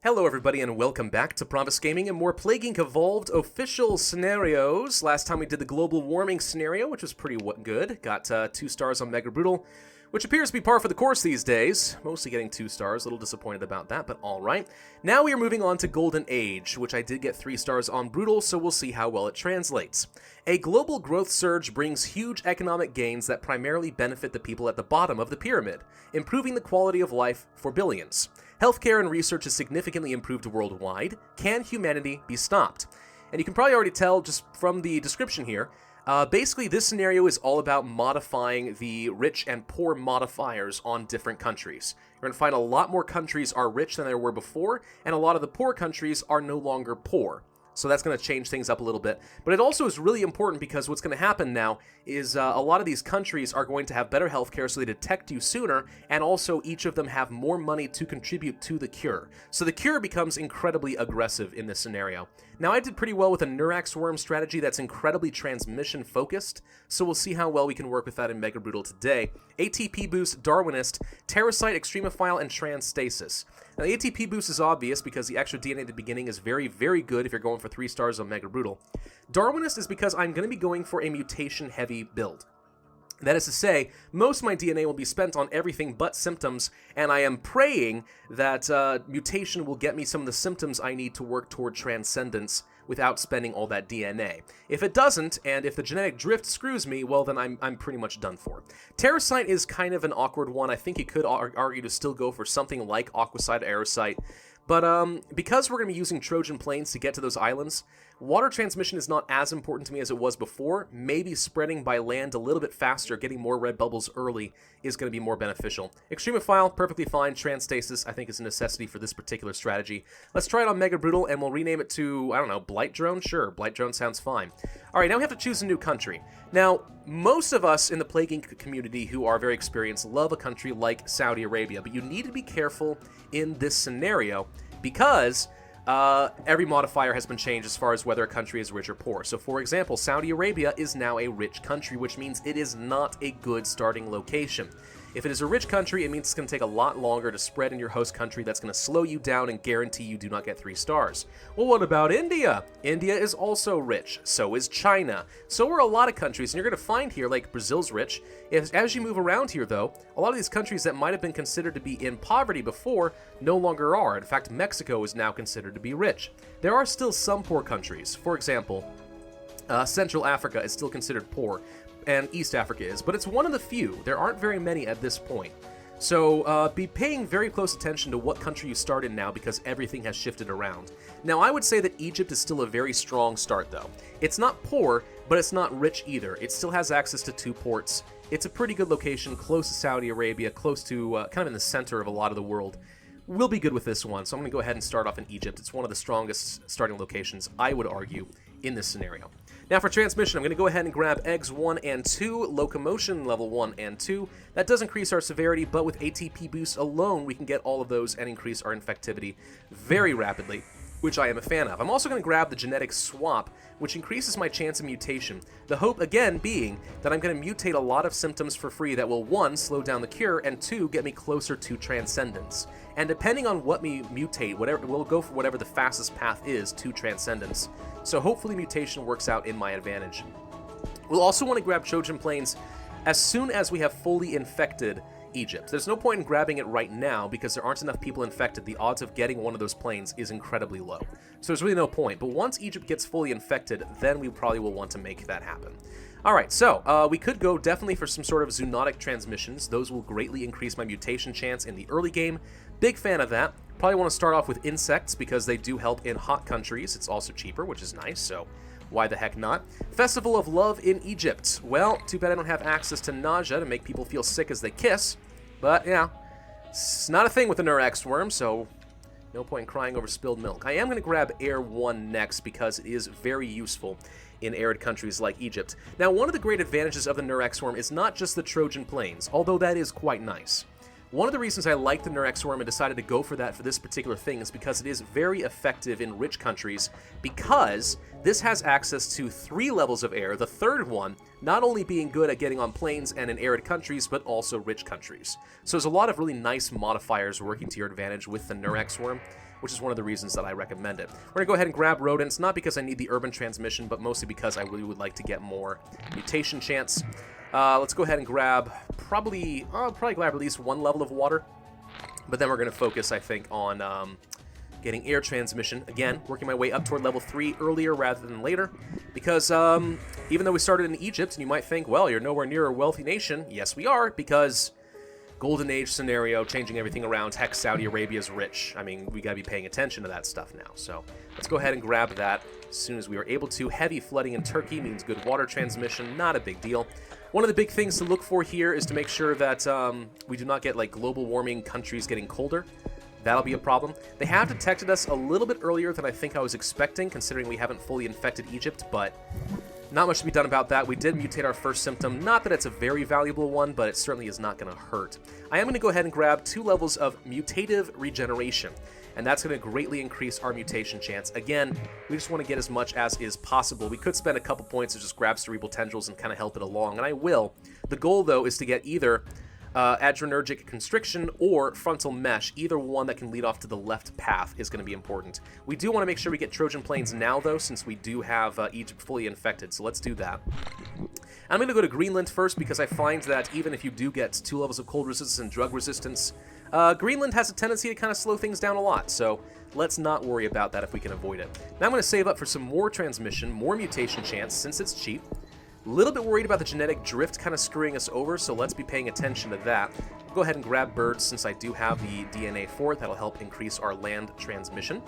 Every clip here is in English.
Hello everybody and welcome back to Pravus Gaming and more Plague Inc. Evolved official scenarios. Last time we did the global warming scenario, which was pretty good. Got 2 stars on Mega Brutal, which appears to be par for the course these days. Mostly getting 2 stars, a little disappointed about that, but alright. Now we are moving on to Golden Age, which I did get 3 stars on Brutal, so we'll see how well it translates. A global growth surge brings huge economic gains that primarily benefit the people at the bottom of the pyramid, improving the quality of life for billions. Healthcare and research is significantly improved worldwide. Can humanity be stopped? And you can probably already tell just from the description here, basically this scenario is all about modifying the rich and poor modifiers on different countries. You're going to find a lot more countries are rich than there were before, and a lot of the poor countries are no longer poor. So that's going to change things up a little bit. But it also is really important because what's going to happen now is a lot of these countries are going to have better healthcare so they detect you sooner, and also each of them have more money to contribute to the cure. So the cure becomes incredibly aggressive in this scenario. Now I did pretty well with a Neurax worm strategy that's incredibly transmission focused, so we'll see how well we can work with that in Mega Brutal today. ATP boost, Darwinist, Terracite, Extremophile, and Transstasis. Now the ATP boost is obvious because the extra DNA at the beginning is very, very good if you're going for 3 stars on Mega Brutal. Darwinist is because I'm going to be going for a mutation-heavy build. That is to say, most of my DNA will be spent on everything but symptoms, and I am praying that mutation will get me some of the symptoms I need to work toward transcendence without spending all that DNA. If it doesn't, and if the genetic drift screws me, well then I'm pretty much done for. Terracite is kind of an awkward one. I think you could argue to still go for something like Aquacite, Aerosite, but because we're going to be using Trojan Plains to get to those islands, water transmission is not as important to me as it was before. Maybe spreading by land a little bit faster, getting more red bubbles early, is going to be more beneficial. Extremophile, perfectly fine. Transstasis, I think, is a necessity for this particular strategy. Let's try it on Mega Brutal, and we'll rename it to, I don't know, Blight Drone? Sure, Blight Drone sounds fine. Alright, now we have to choose a new country. Now, most of us in the Plague Inc. community who are very experienced love a country like Saudi Arabia, but you need to be careful in this scenario because every modifier has been changed as far as whether a country is rich or poor. So for example, Saudi Arabia is now a rich country, which means it is not a good starting location. If it is a rich country, it means it's going to take a lot longer to spread in your host country. That's going to slow you down and guarantee you do not get 3 stars. Well, what about India? India is also rich. So is China. So are a lot of countries. And you're going to find here, like Brazil's rich. As you move around here, though, a lot of these countries that might have been considered to be in poverty before no longer are. In fact, Mexico is now considered to be rich. There are still some poor countries. For example, Central Africa is still considered poor, and East Africa is, but it's one of the few. There aren't very many at this point. So be paying very close attention to what country you start in now because everything has shifted around. Now I would say that Egypt is still a very strong start though. It's not poor, but it's not rich either. It still has access to 2 ports. It's a pretty good location, close to Saudi Arabia, close to kind of in the center of a lot of the world. We'll be good with this one, so I'm going to go ahead and start off in Egypt. It's one of the strongest starting locations, I would argue, in this scenario. Now for transmission, I'm going to go ahead and grab eggs 1 and 2, locomotion level 1 and 2. That does increase our severity, but with ATP boost alone, we can get all of those and increase our infectivity very rapidly, which I am a fan of. I'm also going to grab the genetic swap, which increases my chance of mutation. The hope, again, being that I'm going to mutate a lot of symptoms for free that will, 1, slow down the cure, and 2, get me closer to transcendence. And depending on what we mutate, we'll go for whatever the fastest path is to transcendence. So hopefully mutation works out in my advantage. We'll also want to grab Trojan Plains as soon as we have fully infected Egypt. There's no point in grabbing it right now because there aren't enough people infected. The odds of getting one of those planes is incredibly low. So there's really no point. But once Egypt gets fully infected, then we probably will want to make that happen. Alright, so we could go definitely for some sort of zoonotic transmissions. Those will greatly increase my mutation chance in the early game. Big fan of that. Probably want to start off with insects because they do help in hot countries. It's also cheaper, which is nice, so why the heck not? Festival of Love in Egypt. Well, too bad I don't have access to nausea to make people feel sick as they kiss. But, yeah, it's not a thing with the Neurax worm, so no point in crying over spilled milk. I am going to grab Air 1 next because it is very useful in arid countries like Egypt. Now, one of the great advantages of the Neurax worm is not just the Trojan Plains, although that is quite nice. One of the reasons I like the Neurax worm and decided to go for that for this particular thing is because it is very effective in rich countries because this has access to 3 levels of air, the 3rd one not only being good at getting on plains and in arid countries, but also rich countries. So there's a lot of really nice modifiers working to your advantage with the Neurax worm. which is one of the reasons that I recommend it. We're going to go ahead and grab rodents, not because I need the urban transmission, but mostly because I really would like to get more mutation chance. Let's go ahead and grab probably grab at least one level of water, but then we're going to focus, I think, on getting air transmission. Again, working my way up toward level 3 earlier rather than later, because even though we started in Egypt, and you might think, well, you're nowhere near a wealthy nation. Yes, we are, because Golden Age scenario, changing everything around. Heck, Saudi Arabia's rich. I mean, we gotta be paying attention to that stuff now. So let's go ahead and grab that as soon as we are able to. Heavy flooding in Turkey means good water transmission. Not a big deal. One of the big things to look for here is to make sure that we do not get like global warming countries getting colder. That'll be a problem. They have detected us a little bit earlier than I think I was expecting, considering we haven't fully infected Egypt, but not much to be done about that. We did mutate our first symptom. Not that it's a very valuable one, but it certainly is not going to hurt. I am going to go ahead and grab 2 levels of mutative regeneration, and that's going to greatly increase our mutation chance. Again, we just want to get as much as is possible. We could spend a couple points to just grab cerebral tendrils and kind of help it along, and I will. The goal, though, is to get either adrenergic constriction or frontal mesh. Either one that can lead off to the left path is going to be important. We do want to make sure we get Trojan planes now, though, since we do have Egypt fully infected, so let's do that. I'm going to go to Greenland first, because I find that even if you do get 2 levels of cold resistance and drug resistance, Greenland has a tendency to kind of slow things down a lot, so let's not worry about that if we can avoid it. Now I'm going to save up for some more transmission, more mutation chance, since it's cheap. A little bit worried about the genetic drift kind of screwing us over, so let's be paying attention to that. We'll go ahead and grab birds since I do have the DNA for it. That'll help increase our land transmission.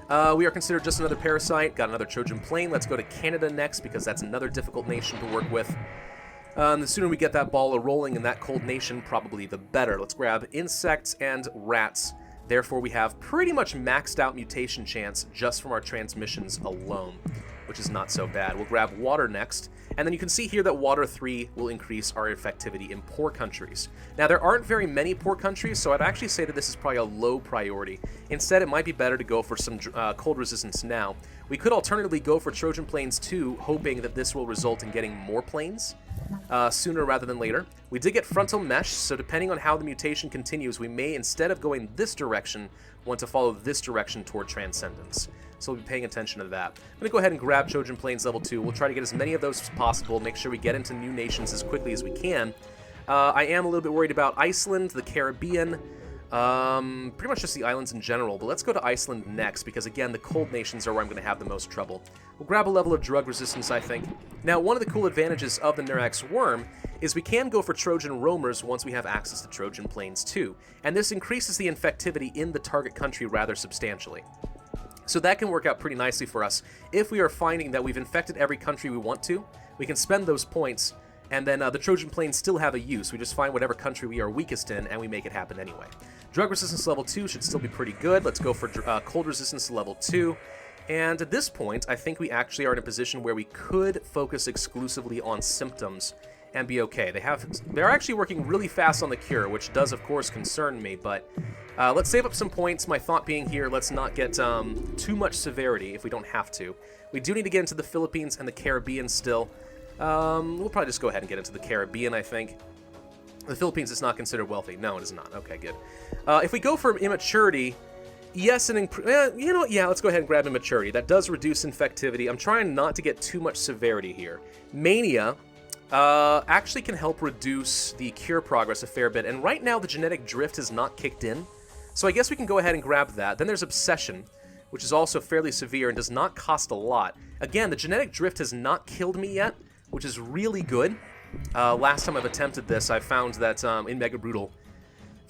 We are considered just another parasite. Got another Trojan plane. Let's go to Canada next, because that's another difficult nation to work with. The sooner we get that ball rolling in that cold nation, probably the better. Let's grab insects and rats. Therefore, we have pretty much maxed out mutation chance just from our transmissions alone, which is not so bad. We'll grab water next, and then you can see here that water 3 will increase our effectivity in poor countries. Now, there aren't very many poor countries, so I'd actually say that this is probably a low priority. Instead, it might be better to go for some cold resistance now. We could alternatively go for Trojan planes 2, hoping that this will result in getting more planes sooner rather than later. We did get frontal mesh, so depending on how the mutation continues, we may, instead of going this direction, want to follow this direction toward transcendence. So we'll be paying attention to that. I'm going to go ahead and grab Trojan planes level 2. We'll try to get as many of those as possible, make sure we get into new nations as quickly as we can. I am a little bit worried about Iceland, the Caribbean, pretty much just the islands in general, but let's go to Iceland next, because again, the cold nations are where I'm going to have the most trouble. We'll grab a level of drug resistance, I think. Now, one of the cool advantages of the Neurax worm is we can go for Trojan roamers once we have access to Trojan planes too, and this increases the infectivity in the target country rather substantially. So that can work out pretty nicely for us. If we are finding that we've infected every country we want to, we can spend those points, and then the Trojan planes still have a use. We just find whatever country we are weakest in, and we make it happen anyway. Drug resistance level 2 should still be pretty good. Let's go for cold resistance level 2. And at this point, I think we actually are in a position where we could focus exclusively on symptoms and be okay. They're actually working really fast on the cure, which does, of course, concern me, but let's save up some points. My thought being here, let's not get too much severity if we don't have to. We do need to get into the Philippines and the Caribbean still. We'll probably just go ahead and get into the Caribbean, I think. The Philippines is not considered wealthy. No, it is not. Okay, good. If we go for immaturity, yes, and let's go ahead and grab immaturity. That does reduce infectivity. I'm trying not to get too much severity here. Mania actually can help reduce the cure progress a fair bit, and right now the genetic drift has not kicked in, so I guess we can go ahead and grab that. Then there's obsession, which is also fairly severe and does not cost a lot. Again, the genetic drift has not killed me yet, which is really good. Last time I've attempted this, I found that in Mega Brutal,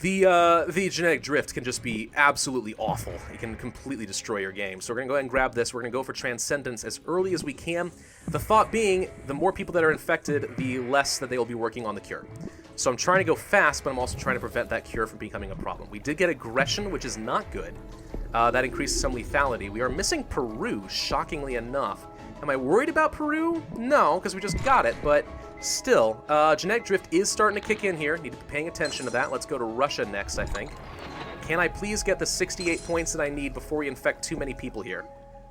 the genetic drift can just be absolutely awful. It can completely destroy your game. So we're going to go ahead and grab this. We're going to go for Transcendence as early as we can. The thought being, the more people that are infected, the less that they will be working on the cure. So I'm trying to go fast, but I'm also trying to prevent that cure from becoming a problem. We did get Aggression, which is not good. That increases some lethality. We are missing Peru, shockingly enough. Am I worried about Peru? No, because we just got it, but still, genetic drift is starting to kick in here. Need to be paying attention to that. Let's go to Russia next, I think. Can I please get the 68 points that I need before we infect too many people here?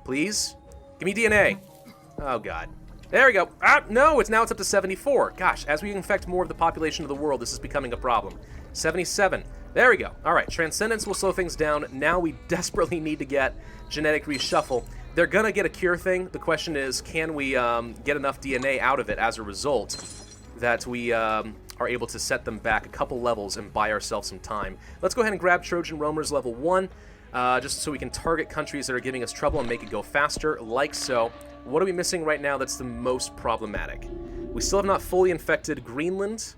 Please? Give me DNA. Oh, God. There we go. Ah, no, it's up to 74. Gosh, as we infect more of the population of the world, this is becoming a problem. 77. There we go. All right, Transcendence will slow things down. Now we desperately need to get genetic reshuffle. They're going to get a cure thing. The question is, can we get enough DNA out of it as a result that we are able to set them back a couple levels and buy ourselves some time. Let's go ahead and grab Trojan Roamers level 1, just so we can target countries that are giving us trouble and make it go faster, like so. What are we missing right now that's the most problematic? We still have not fully infected Greenland,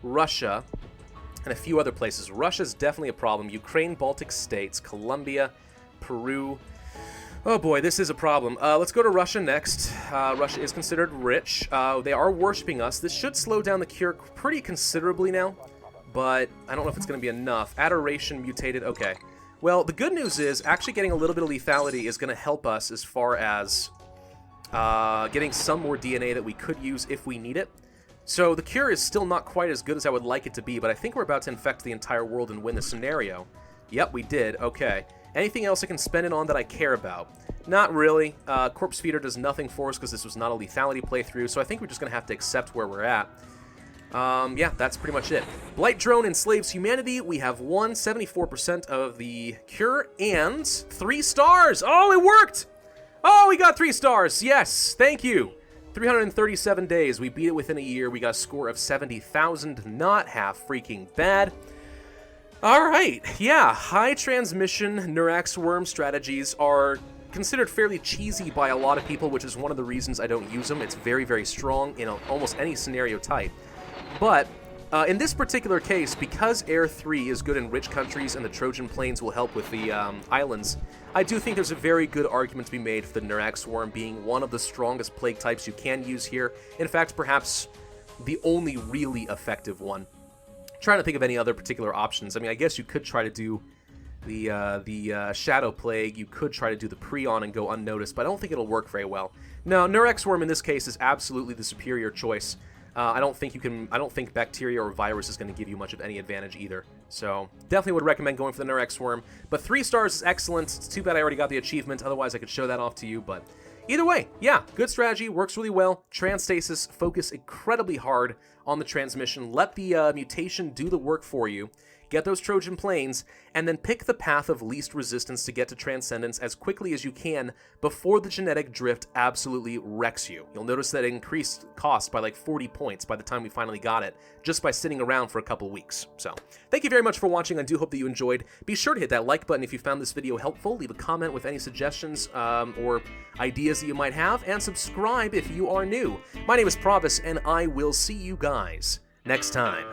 Russia, and a few other places. Russia's definitely a problem. Ukraine, Baltic states, Colombia, Peru. Oh boy, this is a problem. Let's go to Russia next. Russia is considered rich. They are worshipping us. This should slow down the cure pretty considerably now, but I don't know if it's going to be enough. Adoration mutated. Okay. Well, the good news is actually getting a little bit of lethality is going to help us as far as getting some more DNA that we could use if we need it. So the cure is still not quite as good as I would like it to be, but I think we're about to infect the entire world and win the scenario. Yep, we did. Okay. Anything else I can spend it on that I care about? Not really. Corpse Feeder does nothing for us because this was not a lethality playthrough, so I think we're just going to have to accept where we're at. Yeah, that's pretty much it. Blight Drone enslaves humanity. We have won 74% of the cure and 3 stars. Oh, it worked! Oh, we got 3 stars. Yes, thank you. 337 days. We beat it within a year. We got a score of 70,000. Not half freaking bad. Alright, yeah, high transmission Neurax worm strategies are considered fairly cheesy by a lot of people, which is one of the reasons I don't use them. It's very, very strong in almost any scenario type. But in this particular case, because Air 3 is good in rich countries and the Trojan Plains will help with the islands, I do think there's a very good argument to be made for the Neurax worm being one of the strongest plague types you can use here. In fact, perhaps the only really effective one. Trying to think of any other particular options. I mean, I guess you could try to do the Shadow Plague. You could try to do the Prion and go unnoticed, but I don't think it'll work very well. No, Neurax Worm in this case is absolutely the superior choice. I don't think bacteria or virus is going to give you much of any advantage either. So definitely would recommend going for the Neurax Worm. But 3 stars is excellent. It's too bad I already got the achievement. Otherwise, I could show that off to you. But either way, yeah, good strategy. Works really well. Transstasis, focus incredibly hard on the transmission. Let the mutation do the work for you. Get those Trojan Plains, and then pick the path of least resistance to get to Transcendence as quickly as you can before the genetic drift absolutely wrecks you. You'll notice that it increased cost by like 40 points by the time we finally got it, just by sitting around for a couple weeks. So, thank you very much for watching. I do hope that you enjoyed. Be sure to hit that like button if you found this video helpful. Leave a comment with any suggestions or ideas that you might have, and subscribe if you are new. My name is Pravus, and I will see you guys next time.